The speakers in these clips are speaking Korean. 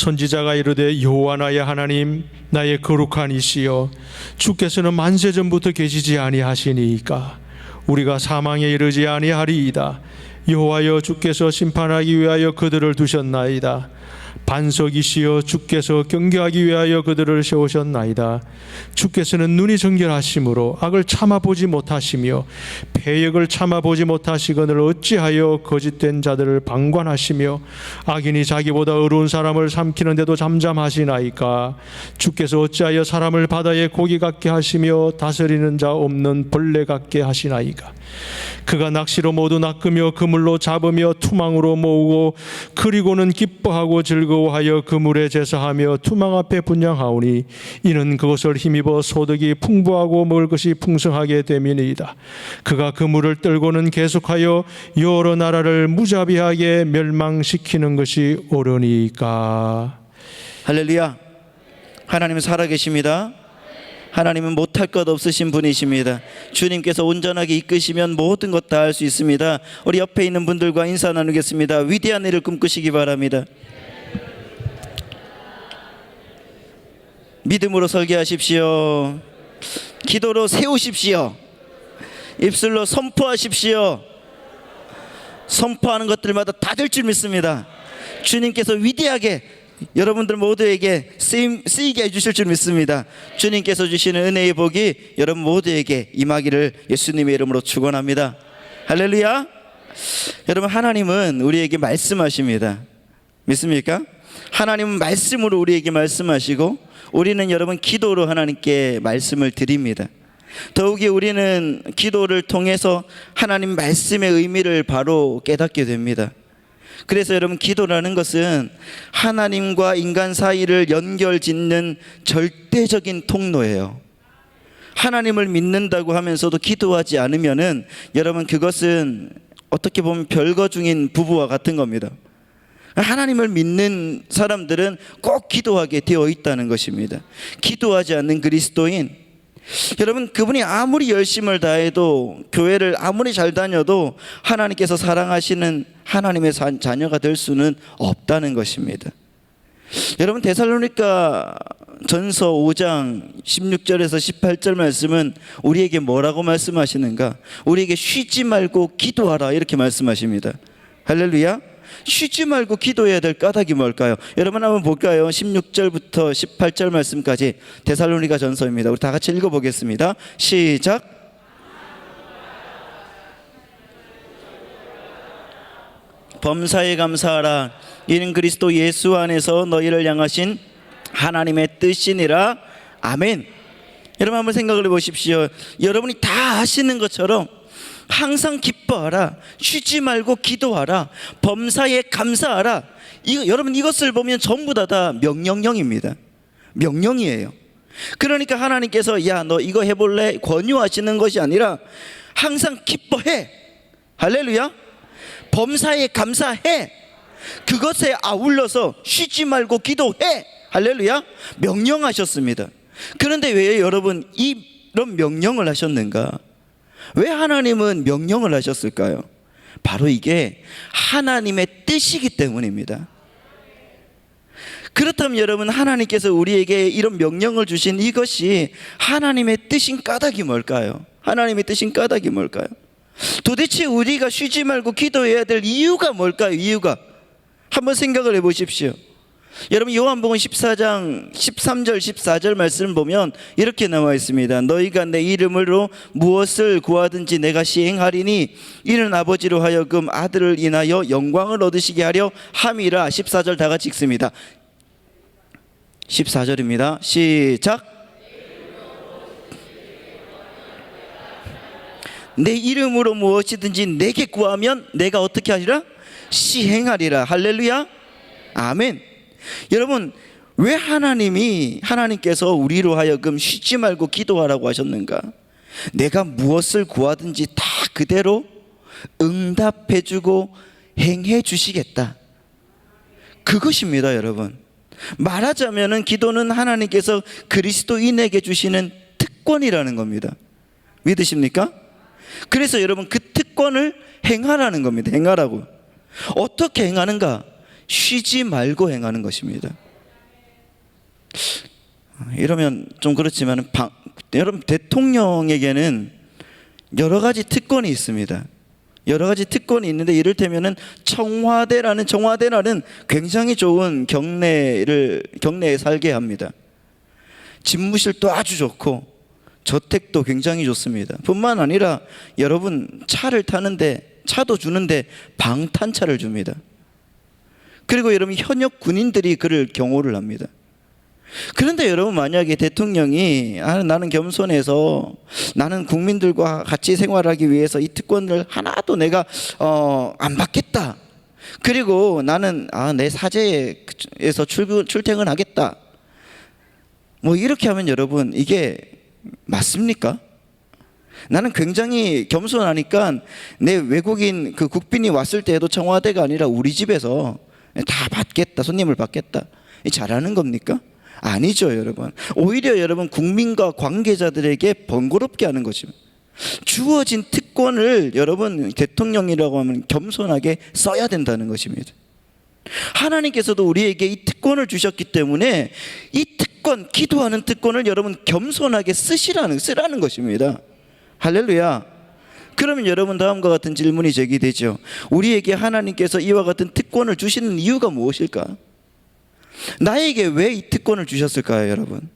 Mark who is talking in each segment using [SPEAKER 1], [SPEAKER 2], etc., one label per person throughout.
[SPEAKER 1] 선지자가 이르되 여호와 나의 하나님 나의 거룩한 이시여 주께서는 만세 전부터 계시지 아니하시니까 우리가 사망에 이르지 아니하리이다. 여호와여 주께서 심판하기 위하여 그들을 두셨나이다. 반석이시여 주께서 경계하기 위하여 그들을 세우셨나이다. 주께서는 눈이 정결하심으로 악을 참아보지 못하시며 패역을 참아보지 못하시거늘 어찌하여 거짓된 자들을 방관하시며 악인이 자기보다 의로운 사람을 삼키는데도 잠잠하시나이까. 주께서 어찌하여 사람을 바다의 고기 같게 하시며 다스리는 자 없는 벌레 같게 하시나이까. 그가 낚시로 모두 낚으며 그물로 잡으며 투망으로 모으고 그리고는 기뻐하고 즐거워하여 그물에 제사하며 투망 앞에 분향하오니 이는 그것을 힘입어 소득이 풍부하고 먹을 것이 풍성하게 됨이니이다. 그가 그물을 떨고는 계속하여 여러 나라를 무자비하게 멸망시키는 것이 옳으니까.
[SPEAKER 2] 할렐루야. 하나님은 살아계십니다. 하나님은 못할 것 없으신 분이십니다. 주님께서 온전하게 이끄시면 모든 것 다 할 수 있습니다. 우리 옆에 있는 분들과 인사 나누겠습니다. 위대한 일을 꿈꾸시기 바랍니다. 믿음으로 설계하십시오. 기도로 세우십시오. 입술로 선포하십시오. 선포하는 것들마다 다 될 줄 믿습니다. 주님께서 위대하게 여러분들 모두에게 쓰이게 해주실 줄 믿습니다. 주님께서 주시는 은혜의 복이 여러분 모두에게 임하기를 예수님의 이름으로 축원합니다. 할렐루야. 여러분, 하나님은 우리에게 말씀하십니다. 믿습니까? 하나님은 말씀으로 우리에게 말씀하시고 우리는 여러분 기도로 하나님께 말씀을 드립니다. 더욱이 우리는 기도를 통해서 하나님 말씀의 의미를 바로 깨닫게 됩니다. 그래서 여러분, 기도라는 것은 하나님과 인간 사이를 연결짓는 절대적인 통로예요. 하나님을 믿는다고 하면서도 기도하지 않으면은 여러분, 그것은 어떻게 보면 별거 중인 부부와 같은 겁니다. 하나님을 믿는 사람들은 꼭 기도하게 되어 있다는 것입니다. 기도하지 않는 그리스도인, 여러분, 그분이 아무리 열심을 다해도 교회를 아무리 잘 다녀도 하나님께서 사랑하시는 하나님의 자녀가 될 수는 없다는 것입니다. 여러분, 데살로니가 전서 5장 16절에서 18절 말씀은 우리에게 뭐라고 말씀하시는가? 우리에게 쉬지 말고 기도하라 이렇게 말씀하십니다. 할렐루야. 쉬지 말고 기도해야 될 까닭이 뭘까요? 여러분, 한번 볼까요? 16절부터 18절 말씀까지 데살로니가 전서입니다. 우리 다 같이 읽어보겠습니다. 시작. 범사에 감사하라. 이는 그리스도 예수 안에서 너희를 향하신 하나님의 뜻이니라. 아멘. 여러분, 한번 생각을 해보십시오. 여러분이 다 아시는 것처럼 항상 기뻐하라, 쉬지 말고 기도하라, 범사에 감사하라. 여러분, 이것을 보면 전부 다 명령형입니다. 명령이에요. 그러니까 하나님께서 야, 너 이거 해볼래? 권유하시는 것이 아니라 항상 기뻐해. 할렐루야. 범사에 감사해. 그것에 아울러서 쉬지 말고 기도해. 할렐루야. 명령하셨습니다. 그런데 왜 여러분 이런 명령을 하셨는가? 왜 하나님은 명령을 하셨을까요? 바로 이게 하나님의 뜻이기 때문입니다. 그렇다면 여러분, 하나님께서 우리에게 이런 명령을 주신 이것이 하나님의 뜻인 까닭이 뭘까요? 하나님의 뜻인 까닭이 뭘까요? 도대체 우리가 쉬지 말고 기도해야 될 이유가 뭘까요? 이유가 한번 생각을 해보십시오. 여러분, 요한복음 14장 13절 14절 말씀을 보면 이렇게 나와 있습니다. 너희가 내 이름으로 무엇을 구하든지 내가 시행하리니 이는 아버지로 하여금 아들을 인하여 영광을 얻으시게 하려 함이라. 14절 다 같이 읽습니다. 14절입니다. 시작. 내 이름으로 무엇이든지 내게 구하면 내가 어떻게 하리라? 시행하리라. 할렐루야. 아멘. 여러분, 왜 하나님께서 우리로 하여금 쉬지 말고 기도하라고 하셨는가? 내가 무엇을 구하든지 다 그대로 응답해주고 행해 주시겠다. 그것입니다. 여러분, 말하자면은 기도는 하나님께서 그리스도인에게 주시는 특권이라는 겁니다. 믿으십니까? 그래서 여러분, 그 특권을 행하라는 겁니다. 행하라고. 어떻게 행하는가? 쉬지 말고 행하는 것입니다. 이러면 좀 그렇지만 여러분 대통령에게는 여러 가지 특권이 있습니다. 여러 가지 특권이 있는데 이를테면은 청와대라는 굉장히 좋은 경내에 살게 합니다. 집무실도 아주 좋고 저택도 굉장히 좋습니다. 뿐만 아니라 여러분 차도 주는데 방탄차를 줍니다. 그리고 여러분 현역 군인들이 그를 경호를 합니다. 그런데 여러분 만약에 대통령이 나는 겸손해서 나는 국민들과 같이 생활하기 위해서 이 특권을 하나도 내가 안 받겠다. 그리고 나는 내 사제에서 출퇴근하겠다. 뭐 이렇게 하면 여러분 이게 맞습니까? 나는 굉장히 겸손하니까 내 외국인 그 국빈이 왔을 때에도 청와대가 아니라 우리 집에서 다 받겠다. 손님을 받겠다. 잘하는 겁니까? 아니죠, 여러분. 오히려 여러분 국민과 관계자들에게 번거롭게 하는 것입니다. 주어진 특권을 여러분 대통령이라고 하면 겸손하게 써야 된다는 것입니다. 하나님께서도 우리에게 이 특권을 주셨기 때문에 이 특권, 기도하는 특권을 여러분 겸손하게 쓰라는 것입니다. 할렐루야. 그러면 여러분 다음과 같은 질문이 제기되죠. 우리에게 하나님께서 이와 같은 특권을 주시는 이유가 무엇일까? 나에게 왜 이 특권을 주셨을까요, 여러분?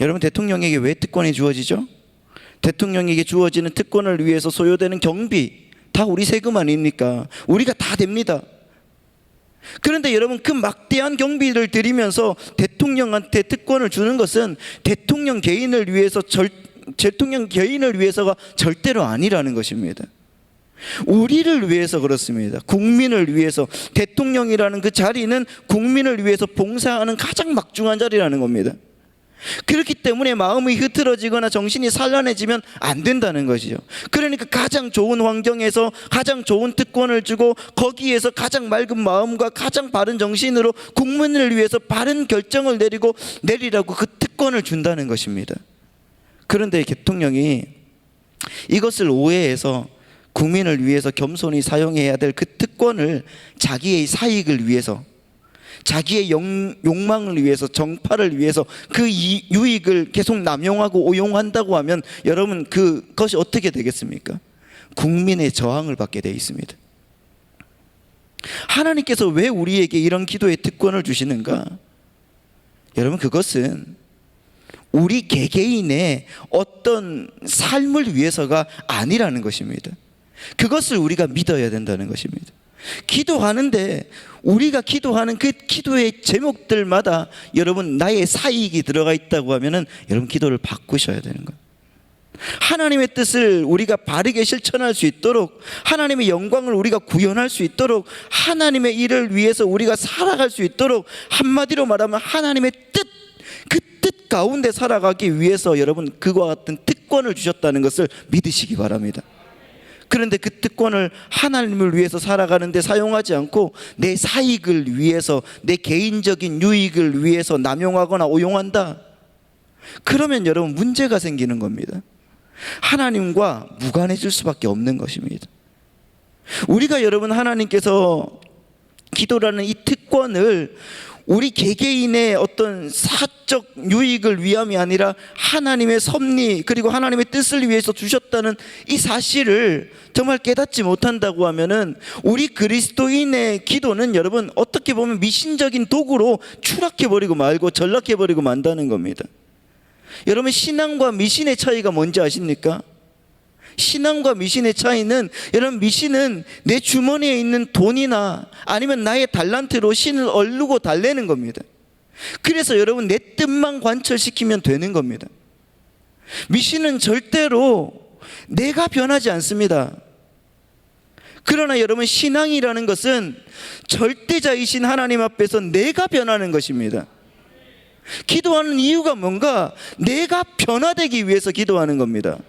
[SPEAKER 2] 여러분 대통령에게 왜 특권이 주어지죠? 대통령에게 주어지는 특권을 위해서 소요되는 경비 다 우리 세금 아닙니까? 우리가 다 됩니다. 그런데 여러분 그 막대한 경비를 들이면서 대통령한테 특권을 주는 것은 대통령 개인을 위해서가 절대로 아니라는 것입니다. 우리를 위해서 그렇습니다. 국민을 위해서. 대통령이라는 그 자리는 국민을 위해서 봉사하는 가장 막중한 자리라는 겁니다. 그렇기 때문에 마음이 흐트러지거나 정신이 산란해지면 안 된다는 것이죠. 그러니까 가장 좋은 환경에서 가장 좋은 특권을 주고 거기에서 가장 맑은 마음과 가장 바른 정신으로 국민을 위해서 바른 결정을 내리라고 그 특권을 준다는 것입니다. 그런데 대통령이 이것을 오해해서 국민을 위해서 겸손히 사용해야 될 그 특권을 자기의 사익을 위해서, 자기의 욕망을 위해서, 정파를 위해서 그 유익을 계속 남용하고 오용한다고 하면 여러분 그것이 어떻게 되겠습니까? 국민의 저항을 받게 되어 있습니다. 하나님께서 왜 우리에게 이런 기도의 특권을 주시는가? 여러분 그것은 우리 개개인의 어떤 삶을 위해서가 아니라는 것입니다. 그것을 우리가 믿어야 된다는 것입니다. 기도하는데 우리가 기도하는 그 기도의 제목들마다 여러분 나의 사익이 들어가 있다고 하면은 여러분 기도를 바꾸셔야 되는 거예요. 하나님의 뜻을 우리가 바르게 실천할 수 있도록, 하나님의 영광을 우리가 구현할 수 있도록, 하나님의 일을 위해서 우리가 살아갈 수 있도록, 한마디로 말하면 하나님의 뜻, 그 뜻 가운데 살아가기 위해서 여러분 그와 같은 특권을 주셨다는 것을 믿으시기 바랍니다. 그런데 그 특권을 하나님을 위해서 살아가는데 사용하지 않고 내 사익을 위해서, 내 개인적인 유익을 위해서 남용하거나 오용한다. 그러면 여러분 문제가 생기는 겁니다. 하나님과 무관해질 수밖에 없는 것입니다. 우리가 여러분 하나님께서 기도라는 이 특권을 우리 개개인의 어떤 사적 유익을 위함이 아니라 하나님의 섭리 그리고 하나님의 뜻을 위해서 주셨다는 이 사실을 정말 깨닫지 못한다고 하면은 우리 그리스도인의 기도는 여러분 어떻게 보면 미신적인 도구로 추락해버리고 말고 전락해버리고 만다는 겁니다. 여러분 신앙과 미신의 차이가 뭔지 아십니까? 신앙과 미신의 차이는, 여러분 미신은 내 주머니에 있는 돈이나 아니면 나의 달란트로 신을 얼르고 달래는 겁니다. 그래서 여러분 내 뜻만 관철시키면 되는 겁니다. 미신은 절대로 내가 변하지 않습니다. 그러나 여러분 신앙이라는 것은 절대자이신 하나님 앞에서 내가 변하는 것입니다. 기도하는 이유가 뭔가? 내가 변화되기 위해서 기도하는 겁니다.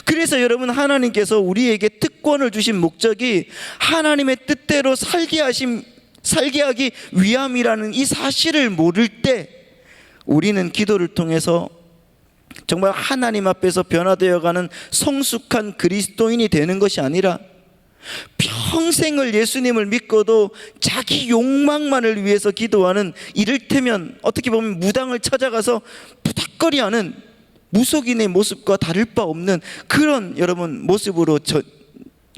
[SPEAKER 2] 그래서 여러분 하나님께서 우리에게 특권을 주신 목적이 하나님의 뜻대로 살게 하기 위함이라는 이 사실을 모를 때 우리는 기도를 통해서 정말 하나님 앞에서 변화되어가는 성숙한 그리스도인이 되는 것이 아니라 평생을 예수님을 믿고도 자기 욕망만을 위해서 기도하는, 이를테면 어떻게 보면 무당을 찾아가서 부닥거리하는 무속인의 모습과 다를 바 없는 그런 여러분 모습으로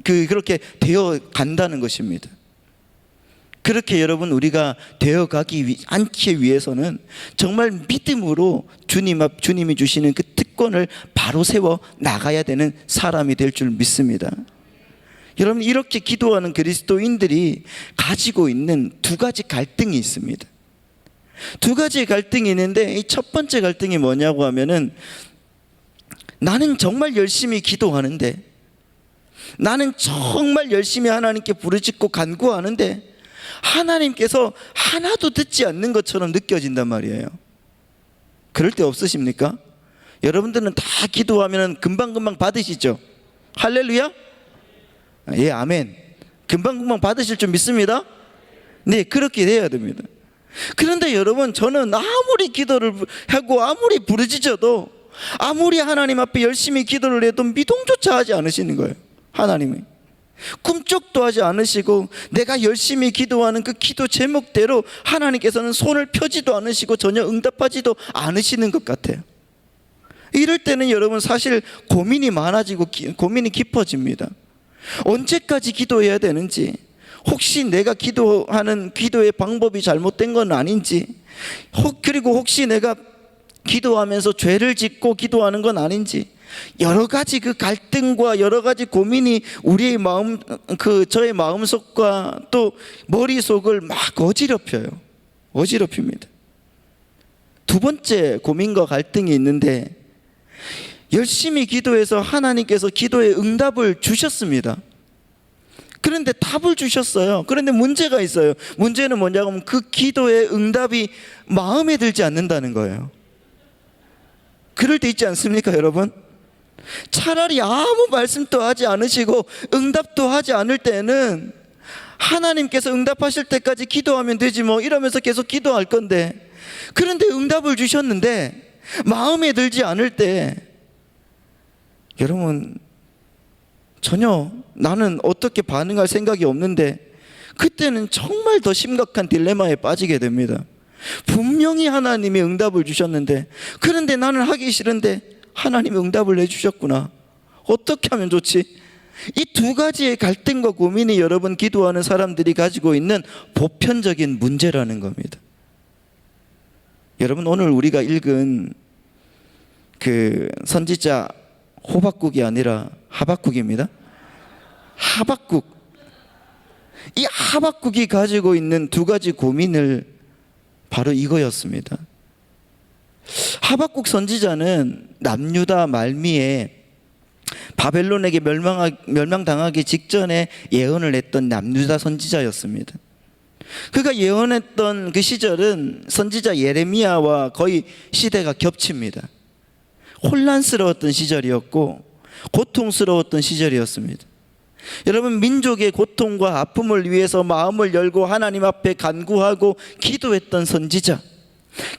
[SPEAKER 2] 그렇게 되어 간다는 것입니다. 그렇게 여러분 우리가 되어가기 않기 위해서는 정말 믿음으로 주님이 주시는 그 특권을 바로 세워 나가야 되는 사람이 될 줄 믿습니다. 여러분, 이렇게 기도하는 그리스도인들이 가지고 있는 두 가지 갈등이 있습니다. 두 가지 갈등이 있는데, 이 첫 번째 갈등이 뭐냐고 하면은, 나는 정말 열심히 기도하는데, 나는 정말 열심히 하나님께 부르짖고 간구하는데 하나님께서 하나도 듣지 않는 것처럼 느껴진단 말이에요. 그럴 때 없으십니까? 여러분들은 다 기도하면 금방금방 받으시죠? 할렐루야? 예, 아멘. 금방금방 받으실 줄 믿습니다. 네, 그렇게 돼야 됩니다. 그런데 여러분, 저는 아무리 기도를 하고 아무리 부르짖어도, 아무리 하나님 앞에 열심히 기도를 해도 미동조차 하지 않으시는 거예요. 하나님이 꿈쩍도 하지 않으시고, 내가 열심히 기도하는 그 기도 제목대로 하나님께서는 손을 펴지도 않으시고 전혀 응답하지도 않으시는 것 같아요. 이럴 때는 여러분 사실 고민이 많아지고 고민이 깊어집니다. 언제까지 기도해야 되는지, 혹시 내가 기도하는 기도의 방법이 잘못된 건 아닌지, 그리고 혹시 내가 기도하면서 죄를 짓고 기도하는 건 아닌지, 여러 가지 그 갈등과 여러 가지 고민이 우리의 마음, 저의 마음속과 또 머릿속을 막 어지럽힙니다. 두 번째 고민과 갈등이 있는데, 열심히 기도해서 하나님께서 기도의 응답을 주셨습니다. 그런데 답을 주셨어요. 그런데 문제가 있어요. 문제는 뭐냐고 하면 그 기도의 응답이 마음에 들지 않는다는 거예요. 그럴 때 있지 않습니까, 여러분? 차라리 아무 말씀도 하지 않으시고 응답도 하지 않을 때는 하나님께서 응답하실 때까지 기도하면 되지 뭐 이러면서 계속 기도할 건데, 그런데 응답을 주셨는데 마음에 들지 않을 때, 여러분 전혀 나는 어떻게 반응할 생각이 없는데, 그때는 정말 더 심각한 딜레마에 빠지게 됩니다. 분명히 하나님이 응답을 주셨는데, 그런데 나는 하기 싫은데 하나님이 응답을 해주셨구나. 어떻게 하면 좋지? 이 두 가지의 갈등과 고민이 여러분 기도하는 사람들이 가지고 있는 보편적인 문제라는 겁니다. 여러분, 오늘 우리가 읽은 그 선지자 호박국이 아니라 하박국입니다. 하박국. 이 하박국이 가지고 있는 두 가지 고민을 바로 이거였습니다. 하박국 선지자는 남유다 말미에 바벨론에게 멸망당하기 직전에 예언을 했던 남유다 선지자였습니다. 그가 예언했던 그 시절은 선지자 예레미야와 거의 시대가 겹칩니다. 혼란스러웠던 시절이었고 고통스러웠던 시절이었습니다. 여러분, 민족의 고통과 아픔을 위해서 마음을 열고 하나님 앞에 간구하고 기도했던 선지자,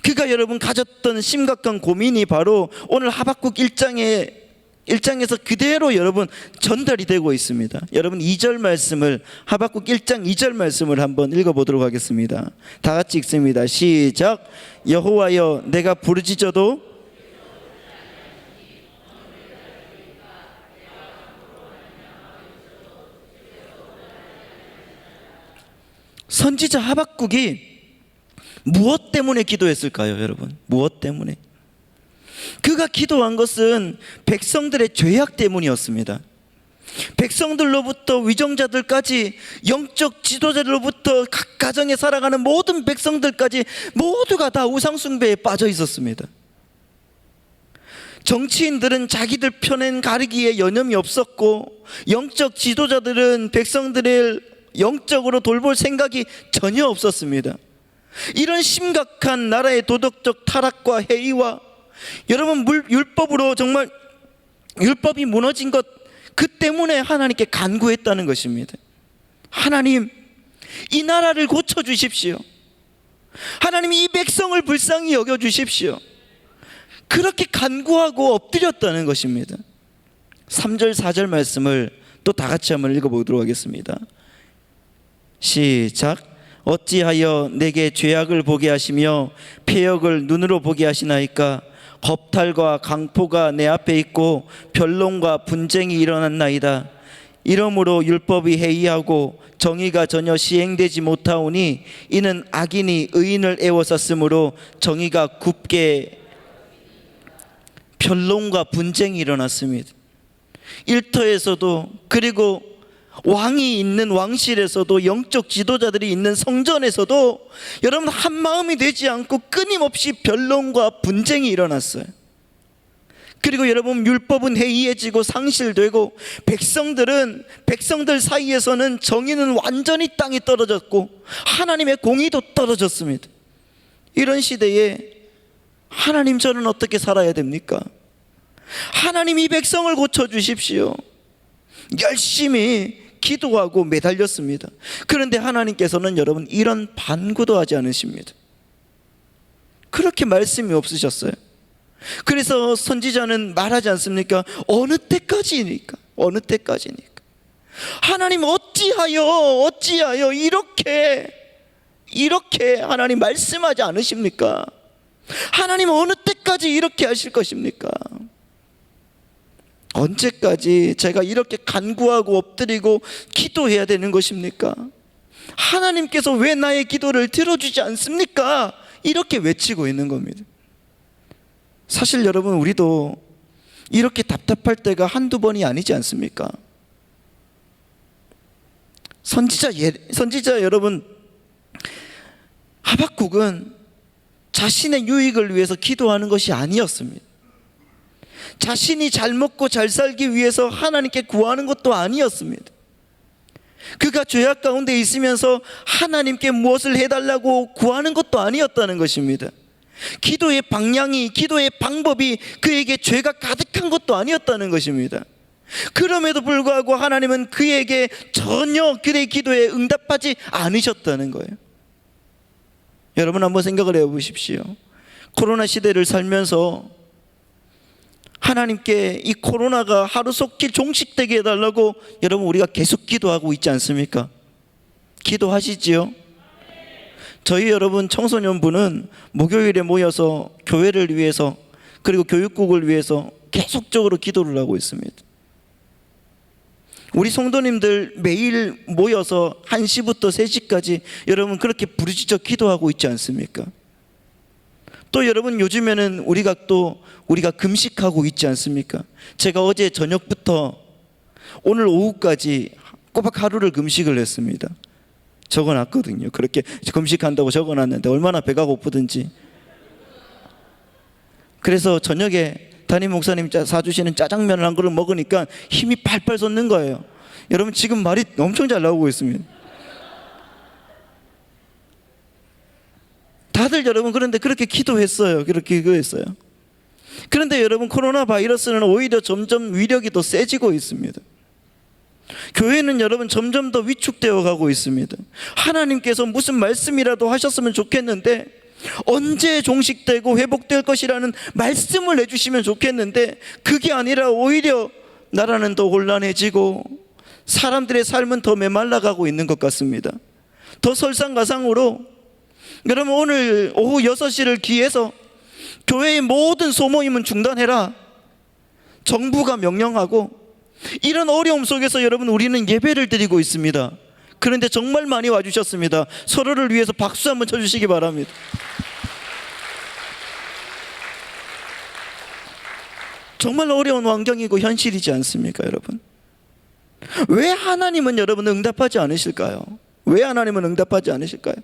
[SPEAKER 2] 그가 여러분 가졌던 심각한 고민이 바로 오늘 하박국 1장에서 그대로 여러분 전달이 되고 있습니다. 여러분 2절 말씀을, 하박국 1장 2절 말씀을 한번 읽어보도록 하겠습니다. 다 같이 읽습니다. 시작. 여호와여, 내가 부르짖어도 선지자 하박국이 무엇 때문에 기도했을까요, 여러분? 무엇 때문에? 그가 기도한 것은 백성들의 죄악 때문이었습니다. 백성들로부터 위정자들까지, 영적 지도자들로부터 각 가정에 살아가는 모든 백성들까지 모두가 다 우상숭배에 빠져 있었습니다. 정치인들은 자기들 편엔 가리기에 여념이 없었고, 영적 지도자들은 백성들을 영적으로 돌볼 생각이 전혀 없었습니다. 이런 심각한 나라의 도덕적 타락과 해이와 여러분 율법으로 정말 율법이 무너진 것, 그 때문에 하나님께 간구했다는 것입니다. 하나님, 이 나라를 고쳐주십시오. 하나님, 이 백성을 불쌍히 여겨주십시오. 그렇게 간구하고 엎드렸다는 것입니다. 3절 4절 말씀을 또 다 같이 한번 읽어보도록 하겠습니다. 시작. 어찌하여 내게 죄악을 보게 하시며 폐역을 눈으로 보게 하시나이까? 겁탈과 강포가 내 앞에 있고 변론과 분쟁이 일어났나이다. 이러므로 율법이 해이하고 정의가 전혀 시행되지 못하오니 이는 악인이 의인을 애워쌌으므로 정의가 굽게 변론과 분쟁이 일어났습니다. 일터에서도, 그리고 왕이 있는 왕실에서도, 영적 지도자들이 있는 성전에서도 여러분 한 마음이 되지 않고 끊임없이 변론과 분쟁이 일어났어요. 그리고 여러분 율법은 해이해지고 상실되고 백성들 사이에서는 정의는 완전히 땅이 떨어졌고 하나님의 공의도 떨어졌습니다. 이런 시대에 하나님, 저는 어떻게 살아야 됩니까? 하나님, 이 백성을 고쳐주십시오. 열심히 기도하고 매달렸습니다. 그런데 하나님께서는 여러분 이런 반구도 하지 않으십니다. 그렇게 말씀이 없으셨어요. 그래서 선지자는 말하지 않습니까? 어느 때까지니까, 어느 때까지니까. 하나님 어찌하여 이렇게 하나님 말씀하지 않으십니까? 하나님 어느 때까지 이렇게 하실 것입니까? 언제까지 제가 이렇게 간구하고 엎드리고 기도해야 되는 것입니까? 하나님께서 왜 나의 기도를 들어주지 않습니까? 이렇게 외치고 있는 겁니다. 사실 여러분, 우리도 이렇게 답답할 때가 한두 번이 아니지 않습니까? 선지자 여러분, 하박국은 자신의 유익을 위해서 기도하는 것이 아니었습니다. 자신이 잘 먹고 잘 살기 위해서 하나님께 구하는 것도 아니었습니다. 그가 죄악 가운데 있으면서 하나님께 무엇을 해달라고 구하는 것도 아니었다는 것입니다. 기도의 방향이, 기도의 방법이 그에게 죄가 가득한 것도 아니었다는 것입니다. 그럼에도 불구하고 하나님은 그에게 전혀 그의 기도에 응답하지 않으셨다는 거예요. 여러분 한번 생각을 해보십시오. 코로나 시대를 살면서 하나님께 이 코로나가 하루속히 종식되게 해달라고 여러분 우리가 계속 기도하고 있지 않습니까? 기도하시지요? 저희 여러분 청소년부는 목요일에 모여서 교회를 위해서, 그리고 교육국을 위해서 계속적으로 기도를 하고 있습니다. 우리 성도님들 매일 모여서 1시부터 3시까지 여러분 그렇게 부르짖어 기도하고 있지 않습니까? 또 여러분 요즘에는 우리가 금식하고 있지 않습니까? 제가 어제 저녁부터 오늘 오후까지 꼬박 하루를 금식을 했습니다. 적어놨거든요. 그렇게 금식한다고 적어놨는데 얼마나 배가 고프든지. 그래서 저녁에 담임 목사님 사주시는 짜장면을 한 그릇 먹으니까 힘이 팔팔 솟는 거예요. 여러분 지금 말이 엄청 잘 나오고 있습니다. 다들 여러분 그런데 그렇게 기도했어요. 그렇게 기도했어요. 그런데 여러분 코로나 바이러스는 오히려 점점 위력이 더 세지고 있습니다. 교회는 여러분 점점 더 위축되어 가고 있습니다. 하나님께서 무슨 말씀이라도 하셨으면 좋겠는데, 언제 종식되고 회복될 것이라는 말씀을 해주시면 좋겠는데, 그게 아니라 오히려 나라는 더 혼란해지고 사람들의 삶은 더 메말라가고 있는 것 같습니다. 더 설상가상으로 여러분 오늘 오후 6시를 기해서 교회의 모든 소모임은 중단해라, 정부가 명령하고, 이런 어려움 속에서 여러분 우리는 예배를 드리고 있습니다. 그런데 정말 많이 와주셨습니다. 서로를 위해서 박수 한번 쳐주시기 바랍니다. 정말 어려운 환경이고 현실이지 않습니까, 여러분? 왜 하나님은 여러분 응답하지 않으실까요? 왜 하나님은 응답하지 않으실까요?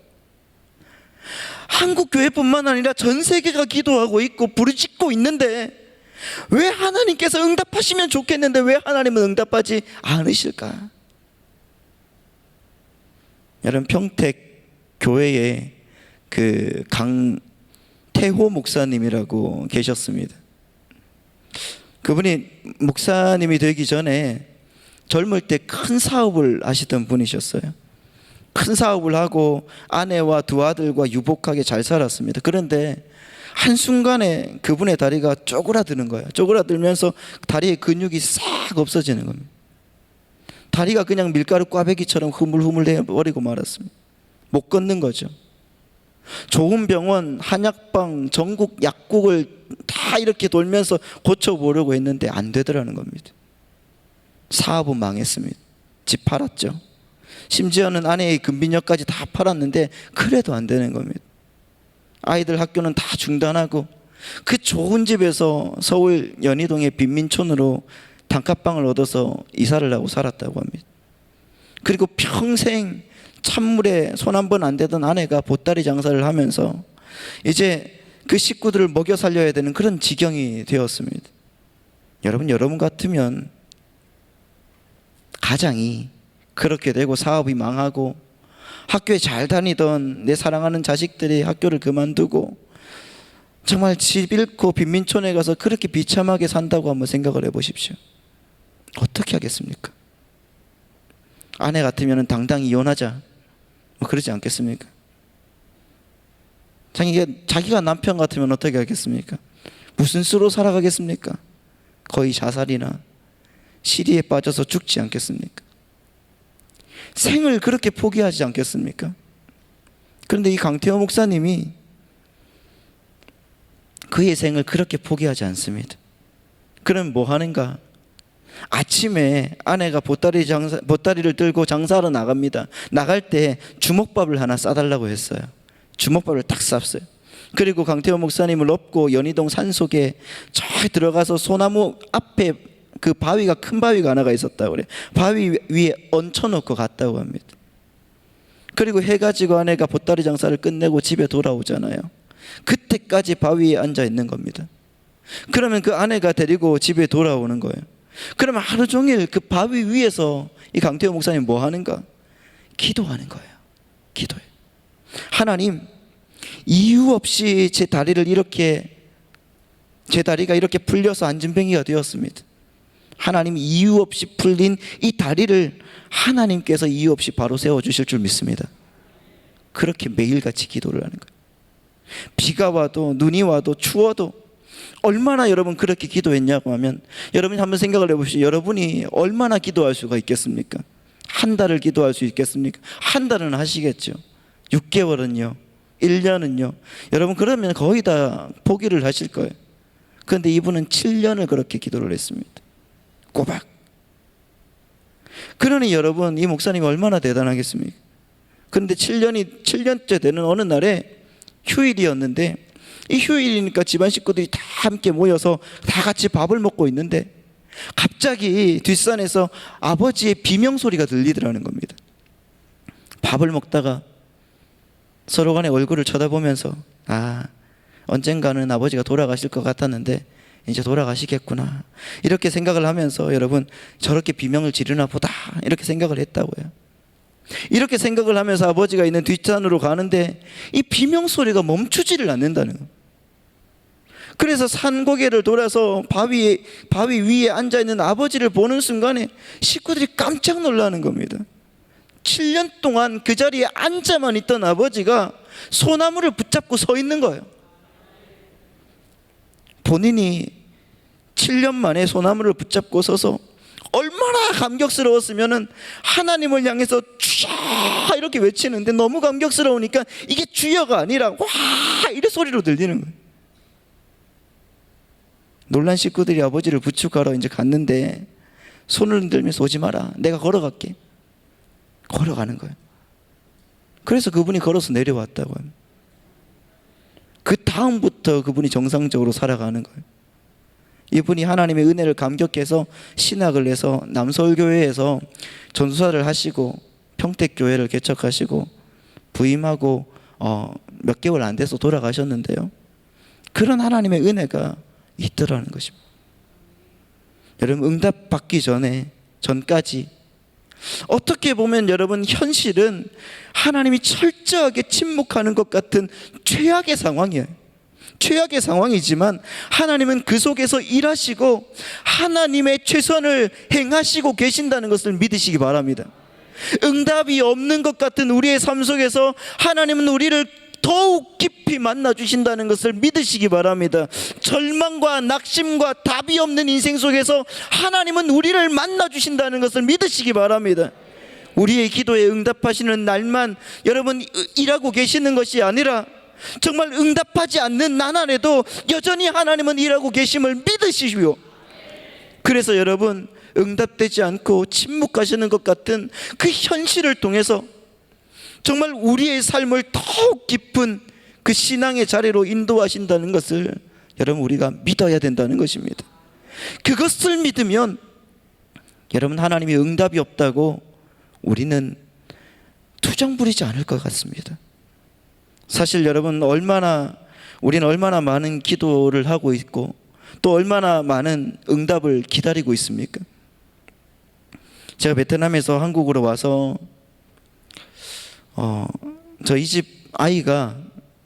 [SPEAKER 2] 한국 교회뿐만 아니라 전 세계가 기도하고 있고 부르짖고 있는데 왜 하나님께서 응답하시면 좋겠는데 왜 하나님은 응답하지 않으실까? 여러분 평택 교회에 그 강태호 목사님이라고 계셨습니다. 그분이 목사님이 되기 전에 젊을 때 큰 사업을 하시던 분이셨어요. 큰 사업을 하고 아내와 두 아들과 유복하게 잘 살았습니다. 그런데 한순간에 그분의 다리가 쪼그라드는 거예요. 쪼그라들면서 다리의 근육이 싹 없어지는 겁니다. 다리가 그냥 밀가루 꽈배기처럼 흐물흐물해 버리고 말았습니다. 못 걷는 거죠. 좋은 병원, 한약방, 전국 약국을 다 이렇게 돌면서 고쳐보려고 했는데 안 되더라는 겁니다. 사업은 망했습니다. 집 팔았죠. 심지어는 아내의 금빈역까지 다 팔았는데 그래도 안 되는 겁니다. 아이들 학교는 다 중단하고 그 좋은 집에서 서울 연희동의 빈민촌으로 단칸방을 얻어서 이사를 하고 살았다고 합니다. 그리고 평생 찬물에 손 한 번 안 대던 아내가 보따리 장사를 하면서 이제 그 식구들을 먹여 살려야 되는 그런 지경이 되었습니다. 여러분 같으면 가장이 그렇게 되고 사업이 망하고 학교에 잘 다니던 내 사랑하는 자식들이 학교를 그만두고 정말 집 잃고 빈민촌에 가서 그렇게 비참하게 산다고 한번 생각을 해보십시오. 어떻게 하겠습니까? 아내 같으면 당당히 이혼하자 뭐 그러지 않겠습니까? 자기가 남편 같으면 어떻게 하겠습니까? 무슨 수로 살아가겠습니까? 거의 자살이나 시리에 빠져서 죽지 않겠습니까? 생을 그렇게 포기하지 않겠습니까? 그런데 이 강태호 목사님이 그의 생을 그렇게 포기하지 않습니다. 그럼 뭐 하는가? 아침에 아내가 보따리를 들고 장사하러 나갑니다. 나갈 때 주먹밥을 하나 싸달라고 했어요. 주먹밥을 딱 쌌어요. 그리고 강태호 목사님을 업고 연희동 산속에 저 들어가서 소나무 앞에 그 바위가 큰 바위가 하나가 있었다고 그래요. 바위 위에 얹혀놓고 갔다고 합니다. 그리고 해가 지고 아내가 보따리 장사를 끝내고 집에 돌아오잖아요. 그때까지 바위에 앉아 있는 겁니다. 그러면 그 아내가 데리고 집에 돌아오는 거예요. 그러면 하루 종일 그 바위 위에서 이 강태호 목사님 뭐 하는가? 기도하는 거예요. 기도해. 하나님, 이유 없이 제 다리가 이렇게 풀려서 안진뱅이가 되었습니다. 하나님, 이유 없이 풀린 이 다리를 하나님께서 이유 없이 바로 세워주실 줄 믿습니다. 그렇게 매일같이 기도를 하는 거예요. 비가 와도 눈이 와도 추워도 얼마나 여러분 그렇게 기도했냐고 하면 여러분이 한번 생각을 해보시죠. 여러분이 얼마나 기도할 수가 있겠습니까? 한 달을 기도할 수 있겠습니까? 한 달은 하시겠죠. 6개월은요? 1년은요? 여러분 그러면 거의 다 포기를 하실 거예요. 그런데 이분은 7년을 그렇게 기도를 했습니다. 꼬박. 그러니 여러분 이 목사님이 얼마나 대단하겠습니까? 그런데 7년째 되는 어느 날에 휴일이었는데 이 휴일이니까 집안 식구들이 다 함께 모여서 다 같이 밥을 먹고 있는데 갑자기 뒷산에서 아버지의 비명소리가 들리더라는 겁니다. 밥을 먹다가 서로 간에 얼굴을 쳐다보면서 언젠가는 아버지가 돌아가실 것 같았는데 이제 돌아가시겠구나 이렇게 생각을 하면서 여러분 저렇게 비명을 지르나 보다 이렇게 생각을 했다고요. 이렇게 생각을 하면서 아버지가 있는 뒷산으로 가는데 이 비명소리가 멈추지를 않는다는 거예요. 그래서 산고개를 돌아서 바위 위에 앉아있는 아버지를 보는 순간에 식구들이 깜짝 놀라는 겁니다. 7년 동안 그 자리에 앉아만 있던 아버지가 소나무를 붙잡고 서 있는 거예요. 본인이 7년 만에 소나무를 붙잡고 서서 얼마나 감격스러웠으면은 하나님을 향해서 주여 이렇게 외치는데 너무 감격스러우니까 이게 주여가 아니라 와 이런 소리로 들리는 거예요. 놀란 식구들이 아버지를 부축하러 이제 갔는데 손을 흔들면서 오지 마라. 내가 걸어갈게. 걸어가는 거예요. 그래서 그분이 걸어서 내려왔다고 합니다. 그 다음부터 그분이 정상적으로 살아가는 거예요. 이분이 하나님의 은혜를 감격해서 신학을 해서 남서울교회에서 전도사를 하시고 평택교회를 개척하시고 부임하고 몇 개월 안 돼서 돌아가셨는데요. 그런 하나님의 은혜가 있더라는 것입니다. 여러분 응답받기 전까지 어떻게 보면 여러분 현실은 하나님이 철저하게 침묵하는 것 같은 최악의 상황이에요. 최악의 상황이지만 하나님은 그 속에서 일하시고 하나님의 최선을 행하시고 계신다는 것을 믿으시기 바랍니다. 응답이 없는 것 같은 우리의 삶 속에서 하나님은 우리를 더욱 깊이 만나주신다는 것을 믿으시기 바랍니다. 절망과 낙심과 답이 없는 인생 속에서 하나님은 우리를 만나주신다는 것을 믿으시기 바랍니다. 우리의 기도에 응답하시는 날만 여러분 일하고 계시는 것이 아니라 정말 응답하지 않는 나날에도 여전히 하나님은 일하고 계심을 믿으시오. 그래서 여러분, 응답되지 않고 침묵하시는 것 같은 그 현실을 통해서 정말 우리의 삶을 더욱 깊은 그 신앙의 자리로 인도하신다는 것을 여러분 우리가 믿어야 된다는 것입니다. 그것을 믿으면 여러분, 하나님이 응답이 없다고 우리는 투정 부리지 않을 것 같습니다. 사실 여러분, 우리는 얼마나 많은 기도를 하고 있고 또 얼마나 많은 응답을 기다리고 있습니까? 제가 베트남에서 한국으로 와서 저희 집 아이가,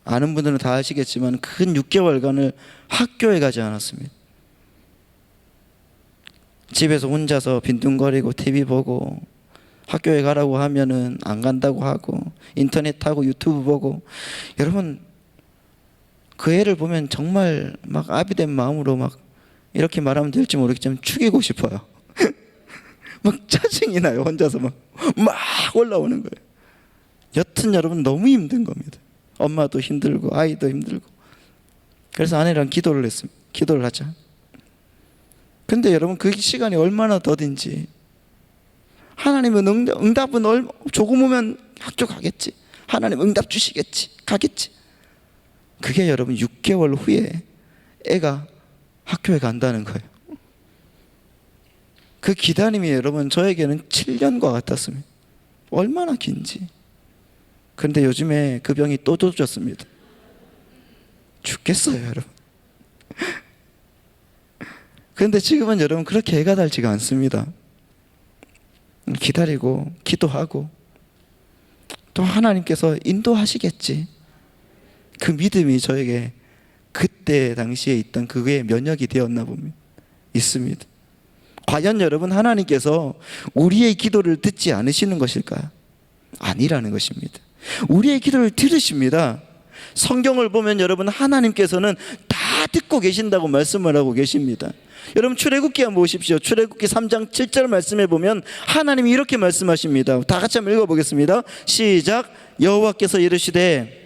[SPEAKER 2] 아는 분들은 다 아시겠지만 근 6개월간을 학교에 가지 않았습니다. 집에서 혼자서 빈둥거리고 TV 보고, 학교에 가라고 하면은 안 간다고 하고, 인터넷 하고 유튜브 보고. 여러분, 그 애를 보면 정말 막 아비된 마음으로 막, 이렇게 말하면 될지 모르겠지만 죽이고 싶어요. 막 짜증이 나요. 혼자서 막 올라오는 거예요. 여튼 여러분, 너무 힘든 겁니다. 엄마도 힘들고 아이도 힘들고. 그래서 아내랑 기도를 했습니다. 기도를 하자. 근데 여러분, 그 시간이 얼마나 더딘지, 하나님은 응답은 조금 오면 학교 가겠지, 하나님 응답 주시겠지, 가겠지. 그게 여러분 6개월 후에 애가 학교에 간다는 거예요. 그 기다림이 여러분 저에게는 7년과 같았습니다. 얼마나 긴지. 그런데 요즘에 그 병이 또 도졌습니다. 죽겠어요, 여러분. 그런데 지금은 여러분 그렇게 애가 달지가 않습니다. 기다리고 기도하고 또 하나님께서 인도하시겠지. 그 믿음이 저에게 그때 당시에 있던 그게 면역이 되었나 봅니다. 있습니다. 과연 여러분, 하나님께서 우리의 기도를 듣지 않으시는 것일까요? 아니라는 것입니다. 우리의 기도를 들으십니다. 성경을 보면 여러분, 하나님께서는 다 듣고 계신다고 말씀을 하고 계십니다. 여러분, 출애굽기 한번 보십시오. 출애굽기 3장 7절 말씀에 보면 하나님이 이렇게 말씀하십니다. 다 같이 한번 읽어보겠습니다. 시작. 여호와께서 이르시되,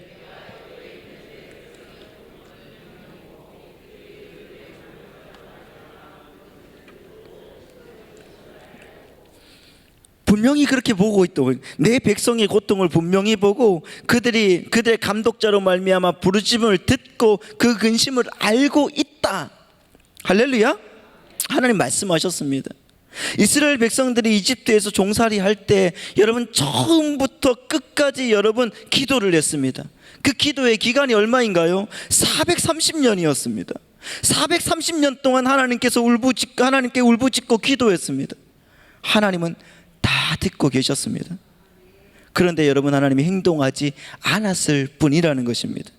[SPEAKER 2] 분명히 그렇게 보고 있다고. 내 백성의 고통을 분명히 보고 그들의 감독자로 말미암아 부르짖음을 듣고 그 근심을 알고 있다. 할렐루야. 하나님 말씀하셨습니다. 이스라엘 백성들이 이집트에서 종살이 할 때 여러분 처음부터 끝까지 여러분 기도를 했습니다. 그 기도의 기간이 얼마인가요? 430년이었습니다. 430년 동안 하나님께 울부짖고 기도했습니다. 하나님은 다 듣고 계셨습니다. 그런데 여러분, 하나님이 행동하지 않았을 뿐이라는 것입니다.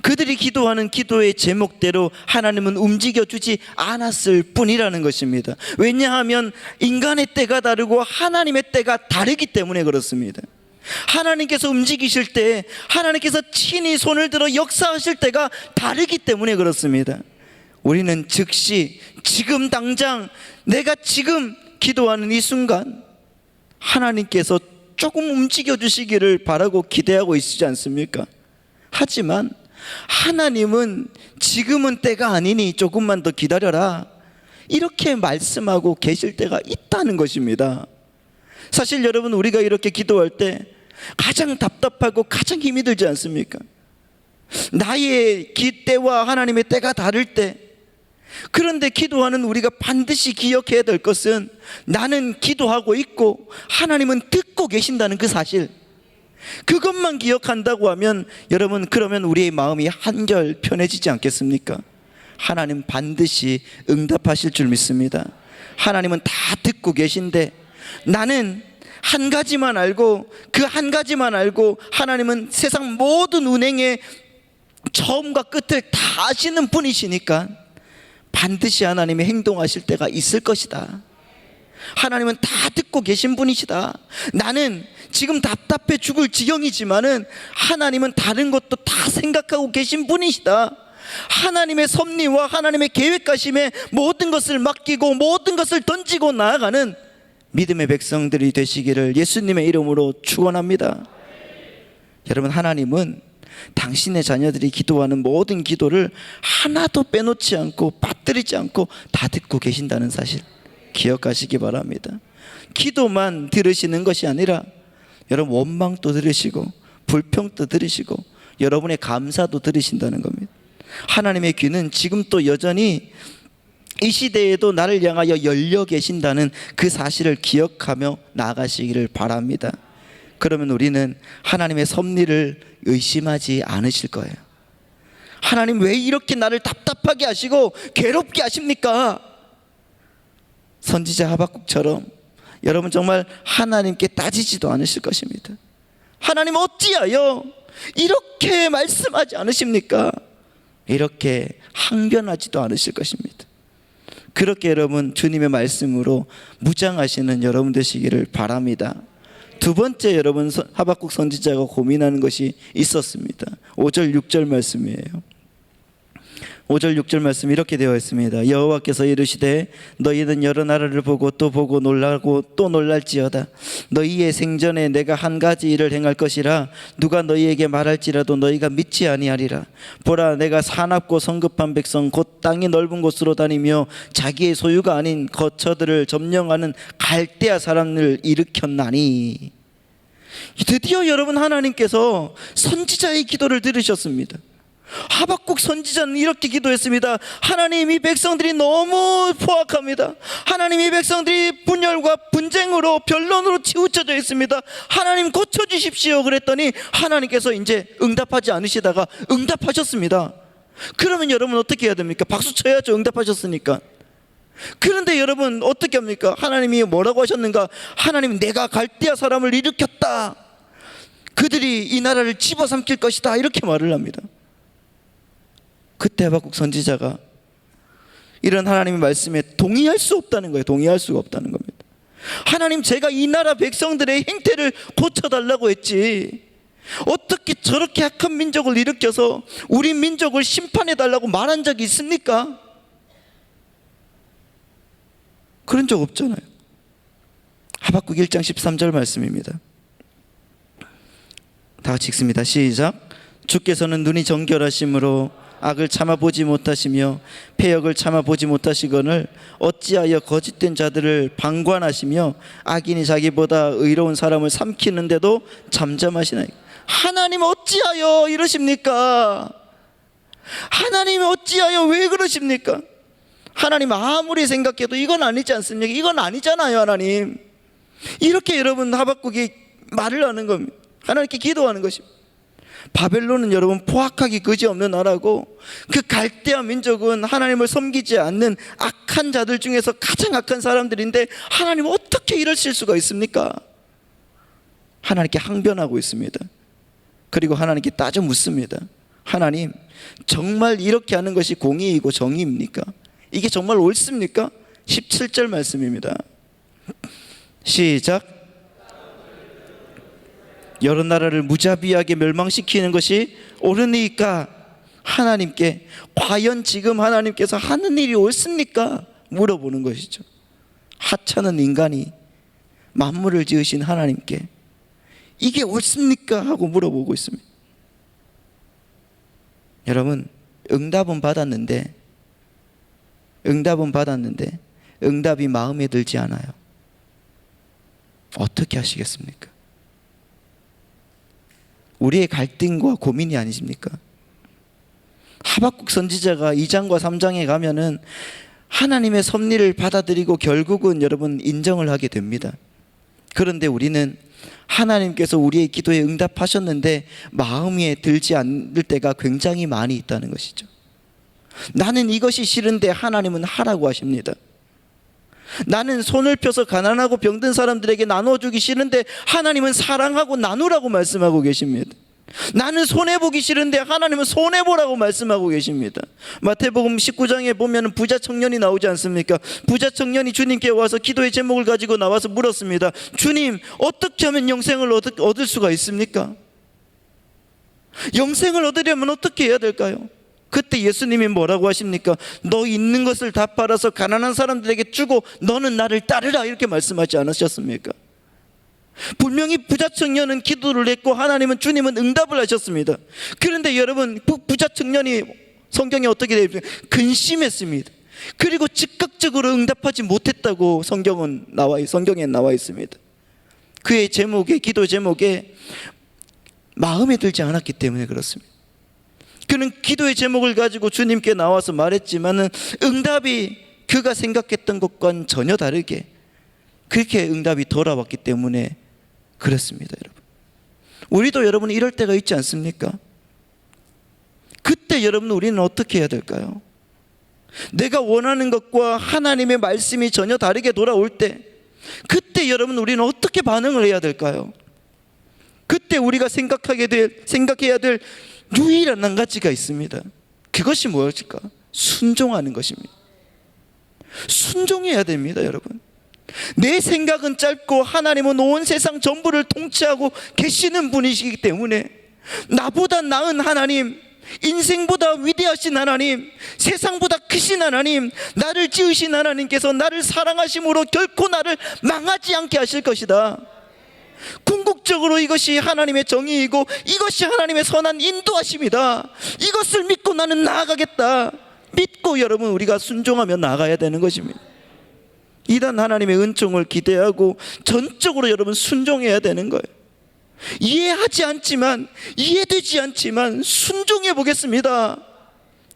[SPEAKER 2] 그들이 기도하는 기도의 제목대로 하나님은 움직여주지 않았을 뿐이라는 것입니다. 왜냐하면 인간의 때가 다르고 하나님의 때가 다르기 때문에 그렇습니다. 하나님께서 움직이실 때, 하나님께서 친히 손을 들어 역사하실 때가 다르기 때문에 그렇습니다. 우리는 즉시, 지금 당장, 내가 지금 기도하는 이 순간 하나님께서 조금 움직여 주시기를 바라고 기대하고 있지 않습니까? 하지만 하나님은 지금은 때가 아니니 조금만 더 기다려라, 이렇게 말씀하고 계실 때가 있다는 것입니다. 사실 여러분, 우리가 이렇게 기도할 때 가장 답답하고 가장 힘이 들지 않습니까? 나의 때와 하나님의 때가 다를 때. 그런데 기도하는 우리가 반드시 기억해야 될 것은, 나는 기도하고 있고 하나님은 듣고 계신다는 그 사실, 그것만 기억한다고 하면 여러분, 그러면 우리의 마음이 한결 편해지지 않겠습니까? 하나님 반드시 응답하실 줄 믿습니다. 하나님은 다 듣고 계신데, 나는 한 가지만 알고, 그 한 가지만 알고, 하나님은 세상 모든 운행의 처음과 끝을 다 아시는 분이시니까 반드시 하나님이 행동하실 때가 있을 것이다. 하나님은 다 듣고 계신 분이시다. 나는 지금 답답해 죽을 지경이지만은 하나님은 다른 것도 다 생각하고 계신 분이시다. 하나님의 섭리와 하나님의 계획하심에 모든 것을 맡기고 모든 것을 던지고 나아가는 믿음의 백성들이 되시기를 예수님의 이름으로 축원합니다. 여러분, 하나님은 당신의 자녀들이 기도하는 모든 기도를 하나도 빼놓지 않고 빠뜨리지 않고 다 듣고 계신다는 사실 기억하시기 바랍니다. 기도만 들으시는 것이 아니라 여러분, 원망도 들으시고 불평도 들으시고 여러분의 감사도 들으신다는 겁니다. 하나님의 귀는 지금 또 여전히 이 시대에도 나를 향하여 열려 계신다는 그 사실을 기억하며 나아가시기를 바랍니다. 그러면 우리는 하나님의 섭리를 의심하지 않으실 거예요. 하나님 왜 이렇게 나를 답답하게 하시고 괴롭게 하십니까? 선지자 하박국처럼 여러분 정말 하나님께 따지지도 않으실 것입니다. 하나님 어찌하여 이렇게 말씀하지 않으십니까? 이렇게 항변하지도 않으실 것입니다. 그렇게 여러분 주님의 말씀으로 무장하시는 여러분 되시기를 바랍니다. 두 번째, 여러분 하박국 선지자가 고민하는 것이 있었습니다. 5절 6절 말씀이에요. 5절 6절 말씀 이렇게 되어 있습니다. 여호와께서 이르시되 너희는 여러 나라를 보고 또 보고 놀라고 또 놀랄지어다. 너희의 생전에 내가 한 가지 일을 행할 것이라 누가 너희에게 말할지라도 너희가 믿지 아니하리라. 보라, 내가 사납고 성급한 백성 곧 땅이 넓은 곳으로 다니며 자기의 소유가 아닌 거처들을 점령하는 갈대아 사람을 일으켰나니. 드디어 여러분 하나님께서 선지자의 기도를 들으셨습니다. 하박국 선지자는 이렇게 기도했습니다. 하나님, 이 백성들이 너무 포악합니다. 하나님, 이 백성들이 분열과 분쟁으로 변론으로 치우쳐져 있습니다. 하나님 고쳐주십시오. 그랬더니 하나님께서 이제 응답하지 않으시다가 응답하셨습니다. 그러면 여러분 어떻게 해야 됩니까? 박수 쳐야죠. 응답하셨으니까. 그런데 여러분 어떻게 합니까? 하나님이 뭐라고 하셨는가? 하나님, 내가 갈대아 사람을 일으켰다. 그들이 이 나라를 집어삼킬 것이다. 이렇게 말을 합니다. 그때 하박국 선지자가 이런 하나님의 말씀에 동의할 수 없다는 거예요. 동의할 수가 없다는 겁니다. 하나님, 제가 이 나라 백성들의 행태를 고쳐달라고 했지 어떻게 저렇게 악한 민족을 일으켜서 우리 민족을 심판해달라고 말한 적이 있습니까? 그런 적 없잖아요. 하박국 1장 13절 말씀입니다. 다 같이 읽습니다. 시작. 주께서는 눈이 정결하심으로 악을 참아보지 못하시며 패역을 참아보지 못하시거늘 어찌하여 거짓된 자들을 방관하시며 악인이 자기보다 의로운 사람을 삼키는데도 잠잠하시나이까. 하나님 어찌하여 이러십니까? 하나님 어찌하여 왜 그러십니까? 하나님 아무리 생각해도 이건 아니지 않습니까? 이건 아니잖아요. 하나님, 이렇게 여러분 하박국이 말을 하는 겁니다. 하나님께 기도하는 것입니다. 바벨론은 여러분 포악하기 그지없는 나라고 그 갈대아 민족은 하나님을 섬기지 않는 악한 자들 중에서 가장 악한 사람들인데 하나님 어떻게 이러실 수가 있습니까? 하나님께 항변하고 있습니다. 그리고 하나님께 따져 묻습니다. 하나님, 정말 이렇게 하는 것이 공의이고 정의입니까? 이게 정말 옳습니까? 17절 말씀입니다. 시작. 여러 나라를 무자비하게 멸망시키는 것이 옳으니까 하나님께 과연 지금 하나님께서 하는 일이 옳습니까? 물어보는 것이죠. 하찮은 인간이 만물을 지으신 하나님께 이게 옳습니까? 하고 물어보고 있습니다. 여러분, 응답은 받았는데 응답이 마음에 들지 않아요. 어떻게 하시겠습니까? 우리의 갈등과 고민이 아니십니까? 하박국 선지자가 2장과 3장에 가면은 하나님의 섭리를 받아들이고 결국은 여러분 인정을 하게 됩니다. 그런데 우리는 하나님께서 우리의 기도에 응답하셨는데 마음에 들지 않을 때가 굉장히 많이 있다는 것이죠. 나는 이것이 싫은데 하나님은 하라고 하십니다. 나는 손을 펴서 가난하고 병든 사람들에게 나눠주기 싫은데 하나님은 사랑하고 나누라고 말씀하고 계십니다. 나는 손해보기 싫은데 하나님은 손해보라고 말씀하고 계십니다. 마태복음 19장에 보면 부자 청년이 나오지 않습니까? 부자 청년이 주님께 와서 기도의 제목을 가지고 나와서 물었습니다. 주님, 어떻게 하면 영생을 얻을 수가 있습니까? 영생을 얻으려면 어떻게 해야 될까요? 그때 예수님이 뭐라고 하십니까? 너 있는 것을 다 팔아서 가난한 사람들에게 주고 너는 나를 따르라, 이렇게 말씀하지 않으셨습니까? 분명히 부자 청년은 기도를 했고 주님은 응답을 하셨습니다. 그런데 여러분, 부자 청년이 성경에 어떻게 되어 있습니까? 근심했습니다. 그리고 즉각적으로 응답하지 못했다고 성경에 나와 있습니다. 그의 기도 제목에 마음에 들지 않았기 때문에 그렇습니다. 그는 기도의 제목을 가지고 주님께 나와서 말했지만은 응답이 그가 생각했던 것과는 전혀 다르게 그렇게 응답이 돌아왔기 때문에 그렇습니다. 여러분, 우리도 여러분 이럴 때가 있지 않습니까? 그때 여러분 우리는 어떻게 해야 될까요? 내가 원하는 것과 하나님의 말씀이 전혀 다르게 돌아올 때 그때 여러분 우리는 어떻게 반응을 해야 될까요? 그때 우리가 생각해야 될 유일한 한 가지가 있습니다. 그것이 무엇일까? 순종하는 것입니다. 순종해야 됩니다. 여러분, 내 생각은 짧고 하나님은 온 세상 전부를 통치하고 계시는 분이시기 때문에 나보다 나은 하나님, 인생보다 위대하신 하나님, 세상보다 크신 하나님, 나를 지으신 하나님께서 나를 사랑하심으로 결코 나를 망하지 않게 하실 것이다. 궁극적으로 이것이 하나님의 정의이고 이것이 하나님의 선한 인도하심이다. 이것을 믿고 나는 나아가겠다. 믿고 여러분 우리가 순종하며 나아가야 되는 것입니다. 이단 하나님의 은총을 기대하고 전적으로 여러분 순종해야 되는 거예요. 이해되지 않지만 순종해 보겠습니다,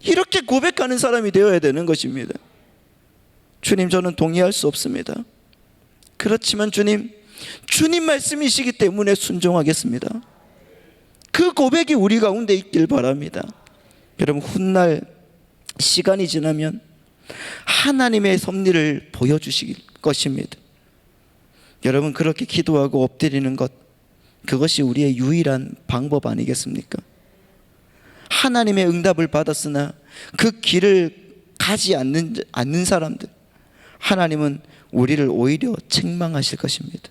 [SPEAKER 2] 이렇게 고백하는 사람이 되어야 되는 것입니다. 주님, 저는 동의할 수 없습니다. 그렇지만 주님 말씀이시기 때문에 순종하겠습니다. 그 고백이 우리 가운데 있길 바랍니다. 여러분, 훗날 시간이 지나면 하나님의 섭리를 보여주실 것입니다. 여러분, 그렇게 기도하고 엎드리는 것, 그것이 우리의 유일한 방법 아니겠습니까? 하나님의 응답을 받았으나 그 길을 가지 않는 사람들, 하나님은 우리를 오히려 책망하실 것입니다.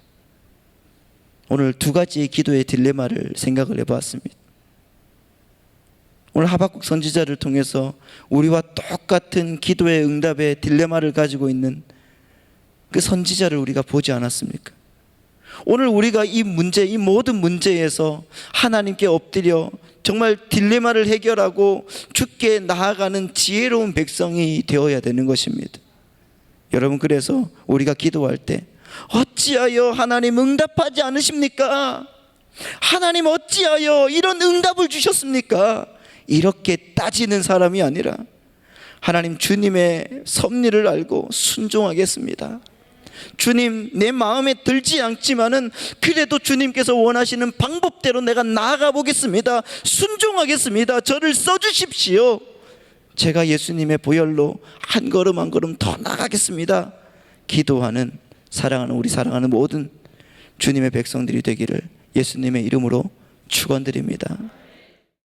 [SPEAKER 2] 오늘 두 가지의 기도의 딜레마를 생각을 해보았습니다. 오늘 하박국 선지자를 통해서 우리와 똑같은 기도의 응답의 딜레마를 가지고 있는 그 선지자를 우리가 보지 않았습니까? 오늘 우리가 이 모든 문제에서 하나님께 엎드려 정말 딜레마를 해결하고 주께 나아가는 지혜로운 백성이 되어야 되는 것입니다. 여러분, 그래서 우리가 기도할 때 어찌하여 하나님 응답하지 않으십니까? 하나님 어찌하여 이런 응답을 주셨습니까? 이렇게 따지는 사람이 아니라 하나님, 주님의 섭리를 알고 순종하겠습니다. 주님, 내 마음에 들지 않지만은 그래도 주님께서 원하시는 방법대로 내가 나아가 보겠습니다. 순종하겠습니다. 저를 써주십시오. 제가 예수님의 보혈로 한 걸음 한 걸음 더 나가겠습니다. 기도하는, 우리 사랑하는 모든 주님의 백성들이 되기를 예수님의 이름으로 축원드립니다.